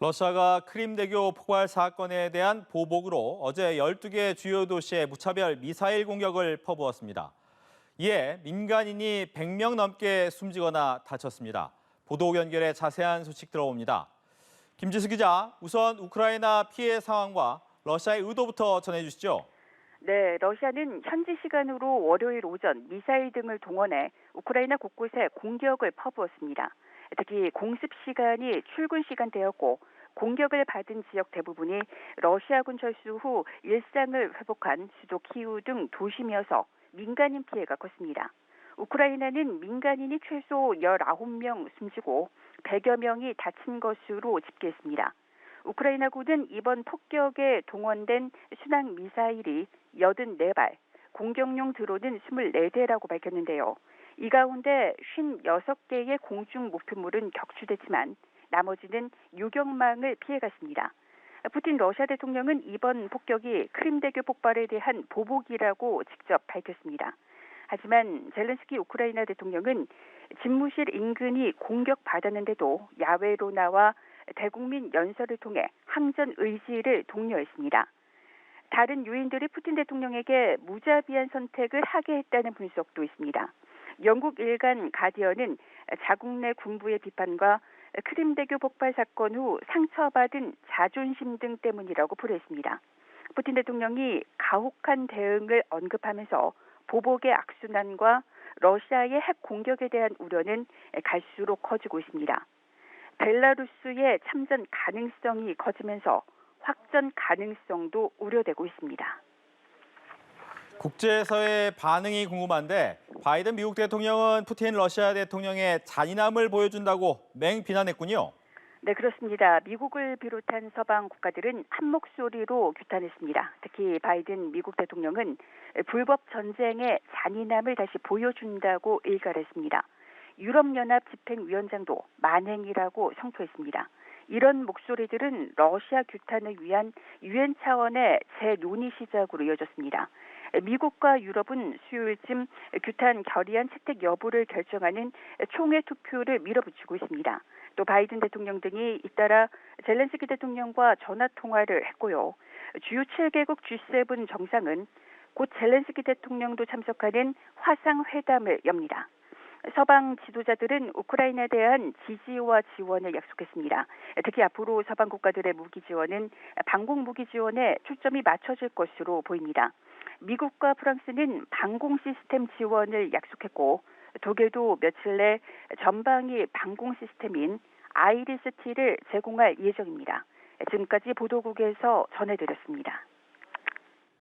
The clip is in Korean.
러시아가 크림대교 폭발 사건에 대한 보복으로 어제 12개 주요 도시에 무차별 미사일 공격을 퍼부었습니다. 이에 민간인이 100명 넘게 숨지거나 다쳤습니다. 보도 연결에 자세한 소식 들어옵니다. 김지수 기자, 우선 우크라이나 피해 상황과 러시아의 의도부터 전해주시죠. 네, 러시아는 현지 시간으로 월요일 오전 미사일 등을 동원해 우크라이나 곳곳에 공격을 퍼부었습니다. 특히 공습 시간이 출근 시간대였고 공격을 받은 지역 대부분이 러시아군 철수 후 일상을 회복한 수도 키우 등 도심이어서 민간인 피해가 컸습니다. 우크라이나는 민간인이 최소 19명 숨지고 100여 명이 다친 것으로 집계했습니다. 우크라이나군은 이번 폭격에 동원된 순항 미사일이 84발, 공격용 드론은 24대라고 밝혔는데요. 이 가운데 56개의 공중 목표물은 격추됐지만 나머지는 유경망을 피해갔습니다. 푸틴 러시아 대통령은 이번 폭격이 크림대교 폭발에 대한 보복이라고 직접 밝혔습니다. 하지만 젤렌스키 우크라이나 대통령은 집무실 인근이 공격받았는데도 야외로 나와 대국민 연설을 통해 항전 의지를 독려했습니다. 다른 유인들이 푸틴 대통령에게 무자비한 선택을 하게 했다는 분석도 있습니다. 영국 일간 가디언은 자국 내 군부의 비판과 크림대교 폭발 사건 후 상처받은 자존심 등 때문이라고 풀이했습니다. 푸틴 대통령이 가혹한 대응을 언급하면서 보복의 악순환과 러시아의 핵 공격에 대한 우려는 갈수록 커지고 있습니다. 벨라루스의 참전 가능성이 커지면서 확전 가능성도 우려되고 있습니다. 국제사회의 반응이 궁금한데 바이든 미국 대통령은 푸틴 러시아 대통령의 잔인함을 보여준다고 맹비난했군요. 네, 그렇습니다. 미국을 비롯한 서방 국가들은 한 목소리로 규탄했습니다. 특히 바이든 미국 대통령은 불법 전쟁의 잔인함을 다시 보여준다고 일갈했습니다. 유럽연합 집행위원장도 만행이라고 성토했습니다. 이런 목소리들은 러시아 규탄을 위한 유엔 차원의 재논의 시작으로 이어졌습니다. 미국과 유럽은 수요일쯤 규탄 결의안 채택 여부를 결정하는 총회 투표를 밀어붙이고 있습니다. 또 바이든 대통령 등이 잇따라 젤렌스키 대통령과 전화 통화를 했고요. 주요 7개국 G7 정상은 곧 젤렌스키 대통령도 참석하는 화상회담을 엽니다. 서방 지도자들은 우크라이나에 대한 지지와 지원을 약속했습니다. 특히 앞으로 서방 국가들의 무기 지원은 방공 무기 지원에 초점이 맞춰질 것으로 보입니다. 미국과 프랑스는 방공 시스템 지원을 약속했고 독일도 며칠 내 전방위 방공 시스템인 아이리스-T를 제공할 예정입니다. 지금까지 보도국에서 전해드렸습니다.